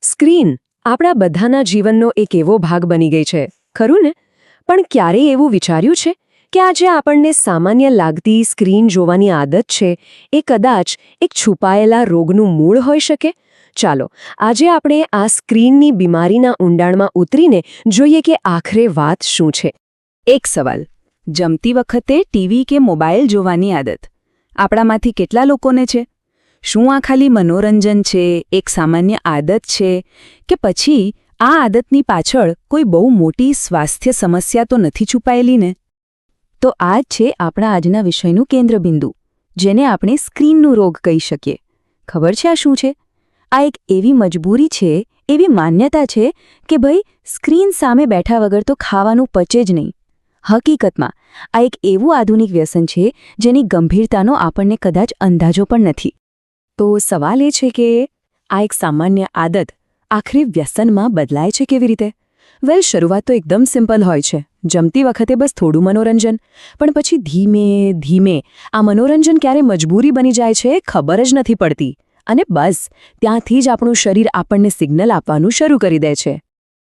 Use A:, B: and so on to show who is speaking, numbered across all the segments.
A: Screen આપણા બધાના જીવનનો એક એવો ભાગ બની ગઈ છે, ખરું ને? પણ ક્યારેય એવું વિચાર્યું છે કે આજે આપણને સામાન્ય લાગતી સ્ક્રીન જોવાની આદત છે એ કદાચ એક છુપાયેલા રોગનું મૂળ હોઈ શકે? ચાલો આજે આપણે આ સ્ક્રીનની બીમારીના ઊંડાણમાં ઉતરીને જોઈએ કે આખરે વાત શું છે.
B: એક સવાલ. જમતી વખતે ટીવી કે મોબાઈલ જોવાની આદત આપણામાંથી કેટલા લોકોને છે? શું આ ખાલી મનોરંજન છે, એક સામાન્ય આદત છે, કે પછી આ આદતની પાછળ કોઈ બહુ મોટી સ્વાસ્થ્ય સમસ્યા તો નથી છુપાયેલી ને? તો આ જ છે આપણા આજના વિષયનું કેન્દ્રબિંદુ, જેને આપણે સ્ક્રીનનો રોગ કહી શકીએ. ખબર છે આ શું છે? આ એક એવી મજબૂરી છે, એવી માન્યતા છે કે ભાઈ સ્ક્રીન સામે બેઠા વગર તો ખાવાનું પચે જ નહીં. હકીકતમાં આ એક એવું આધુનિક વ્યસન છે જેની ગંભીરતાનો આપણને કદાચ અંદાજો પણ નથી.
A: તો સવાલ એ છે કે આ એક સામાન્ય આદત આખરે વ્યસનમાં બદલાય છે કેવી રીતે? વેલ, શરૂઆત તો એકદમ સિમ્પલ હોય છે. જમતી વખતે બસ થોડું મનોરંજન, પણ પછી ધીમે ધીમે આ મનોરંજન ક્યારે મજબૂરી બની જાય છે ખબર જ નથી પડતી, અને બસ ત્યાંથી જ આપણું શરીર આપણને સિગ્નલ આપવાનું શરૂ કરી દે છે.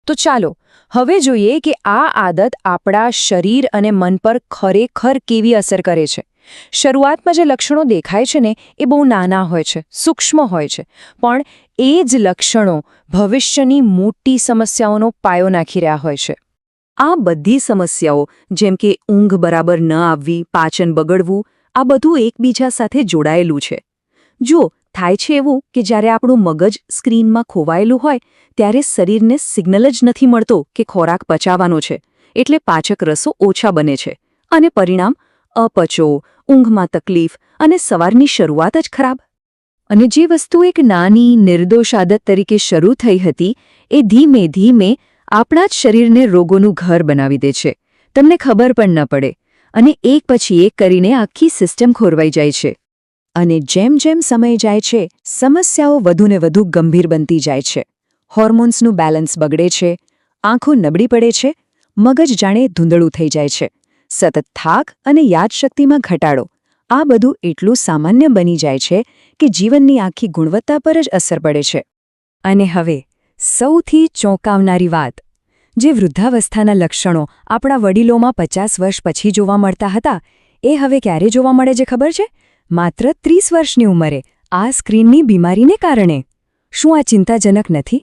A: તો ચાલો હવે જોઈએ કે આ આદત આપણા શરીર અને મન પર ખરેખર કેવી અસર કરે છે. શરૂઆતમાં જે લક્ષણો દેખાય છે ને એ બહુ નાના હોય છે, સૂક્ષ્મ હોય છે, પણ એ જ લક્ષણો ભવિષ્યની મોટી સમસ્યાઓનો પાયો નાખી રહ્યા હોય છે.
B: આ બધી સમસ્યાઓ જેમ કે ઊંઘ બરાબર ન આવવી, પાચન બગડવું, આ બધું એકબીજા સાથે જોડાયેલું છે. જો થાય છે એવું કે જ્યારે આપણું મગજ સ્ક્રીનમાં ખોવાયેલું હોય ત્યારે શરીરને સિગ્નલ જ નથી મળતો કે ખોરાક પચાવવાનો છે, એટલે પાચક રસો ઓછા બને છે, અને પરિણામ અપચો, ઊંઘમાં તકલીફ અને સવારની શરૂઆત જ ખરાબ.
A: અને જે વસ્તુ એક નાની નિર્દોષ આદત તરીકે શરૂ થઈ હતી એ ધીમે ધીમે આપણા જ શરીરને રોગોનું ઘર બનાવી દે છે. તમને ખબર પણ ન પડે, અને એક પછી એક કરીને આખી સિસ્ટમ ખોરવાઈ જાય છે. અને જેમ જેમ સમય જાય છે સમસ્યાઓ વધુને વધુ ગંભીર બનતી જાય છે. હોર્મોન્સનું બેલેન્સ બગડે છે, આંખો નબળી પડે છે, મગજ જાણે ધૂંધળું થઈ જાય છે, સતત થાક અને યાદશક્તિમાં ઘટાડો, આ બધું એટલું સામાન્ય બની જાય છે કે જીવનની આખી ગુણવત્તા પર જ અસર પડે છે. અને હવે સૌથી ચોંકાવનારી વાત, જે વૃદ્ધાવસ્થાના લક્ષણો આપણા વડીલોમાં 50 વર્ષ પછી જોવા મળતા હતા એ હવે ક્યારે જોવા મળે છે ખબર છે? માત્ર 30 વર્ષની ઉંમરે, આ સ્ક્રીનની બીમારીને કારણે. શું આ ચિંતાજનક નથી?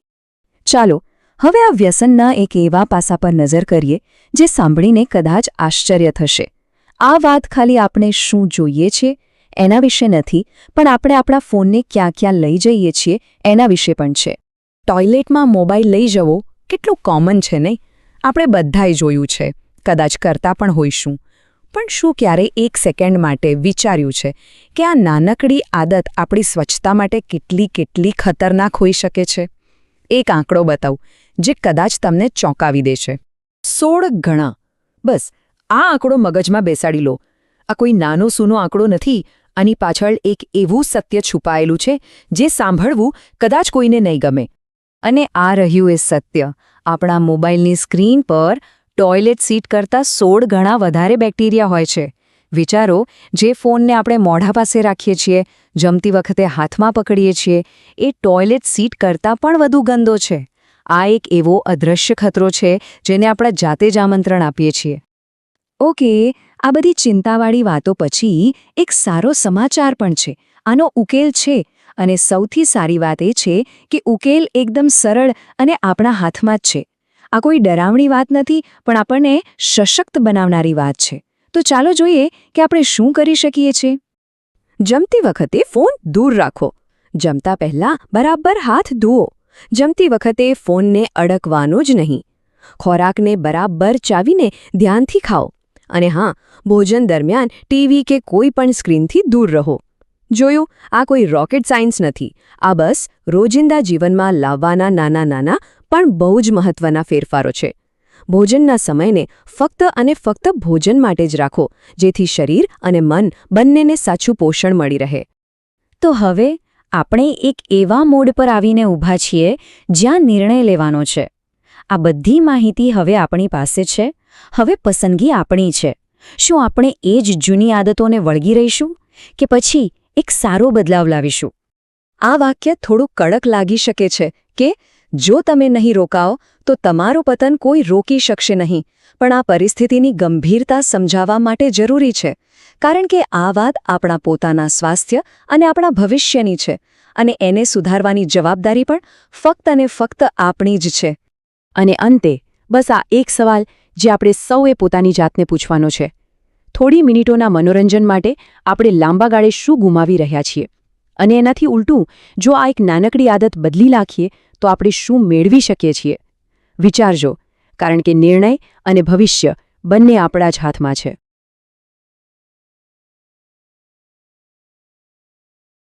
A: ચાલો હવે આ વ્યસનના એક એવા પાસા પર નજર કરીએ જે સાંભળીને કદાચ આશ્ચર્ય થશે. આ વાત ખાલી આપણે શું જોઈએ છીએ એના વિશે નથી, પણ આપણે આપણા ફોનને ક્યાં ક્યાં લઈ જઈએ છીએ એના વિશે પણ છે. ટોયલેટમાં મોબાઈલ લઈ જવો કેટલું કોમન છે નહીં? આપણે બધાએ જોયું છે, કદાચ કરતા પણ હોઈશું. પણ શું ક્યારેય એક સેકન્ડ માટે વિચાર્યું છે કે આ નાનકડી આદત આપણી સ્વચ્છતા માટે કેટલી ખતરનાક હોઈ શકે છે? એક આંકડો બતાવું જે કદાચ તમને ચોંકાવી દેશે. 16 ગણા. બસ આ આંકડો મગજમાં બેસાડી લો. આ કોઈ નાનો સૂનો આંકડો નથી. આની પાછળ એક એવું સત્ય છુપાયેલું છે જે સાંભળવું કદાચ કોઈને નહીં ગમે. અને આ રહ્યું એ સત્ય. આપણા મોબાઈલની સ્ક્રીન પર ટોયલેટ સીટ કરતાં 16 ગણા વધારે બેક્ટેરિયા હોય છે. વિચારો, જે ફોનને આપણે મોઢા પાસે રાખીએ છીએ, જમતી વખતે હાથમાં પકડીએ છીએ, એ ટોયલેટ સીટ કરતાં પણ વધુ ગંદો છે. આ એક એવો અદૃશ્ય ખતરો છે જેને આપણે જાતે જ આમંત્રણ આપીએ છીએ. ઓકે, આ બધી ચિંતાવાળી વાતો પછી એક સારો સમાચાર પણ છે. આનો ઉકેલ છે, અને સૌથી સારી વાત એ છે કે ઉકેલ એકદમ સરળ અને આપણા હાથમાં જ છે. આ કોઈ ડરાવણી વાત નથી, પણ આપણને સશક્ત બનાવનારી વાત છે. તો ચાલો જોઈએ કે આપણે શું કરી શકીએ છીએ. જમતી વખતે ફોન દૂર રાખો. જમતા પહેલા બરાબર હાથ ધુઓ. જમતી વખતે ફોનને અડકવાનો જ નહીં. ખોરાકને બરાબર ચાવીને ધ્યાનથી ખાઓ. અને હા, ભોજન દરમિયાન ટીવી કે કોઈ પણ સ્ક્રીનથી દૂર રહો. જોયું, આ કોઈ રોકેટ સાયન્સ નથી. આ બસ રોજિંદા જીવનમાં લાવવાના નાના પણ બહુ જ મહત્વના ફેરફારો છે. ભોજનના સમયને ફક્ત અને ફક્ત ભોજન માટે જ રાખો, જેથી શરીર અને મન બંનેને સાચું પોષણ મળી રહે. તો હવે આપણે એક એવા મોડ પર આવીને ઊભા છીએ જ્યાં નિર્ણય લેવાનો છે. આ બધી માહિતી હવે આપણી પાસે છે. હવે પસંદગી આપણી છે. શું આપણે એ જ જૂની આદતોને વળગી રહીશું કે પછી એક સારો બદલાવ લાવીશું? આ વાક્ય થોડું કડક લાગી શકે છે કે જો તમે નહીં રોકાઓ તો તમારું પતન કોઈ રોકી શકશે નહીં. પણ આ પરિસ્થિતિની ગંભીરતા સમજાવવા માટે જરૂરી છે, કારણ કે આ વાત આપણા પોતાના સ્વાસ્થ્ય અને આપણા ભવિષ્યની છે, અને એને સુધારવાની જવાબદારી પણ ફક્ત અને ફક્ત આપણી જ છે.
C: અને અંતે બસ આ એક સવાલ જે આપણે સૌએ પોતાની જાતને પૂછવાનો છે. થોડી મિનિટોના મનોરંજન માટે આપણે લાંબા ગાળે શું ગુમાવી રહ્યા છીએ? અને એનાથી ઉલટું, જો આ એક નાનકડી આદત બદલી નાખીએ તો આપણે શું મેળવી શકીએ છીએ? વિચારજો, કારણ કે નિર્ણય અને ભવિષ્ય બંને આપણા જ હાથમાં છે.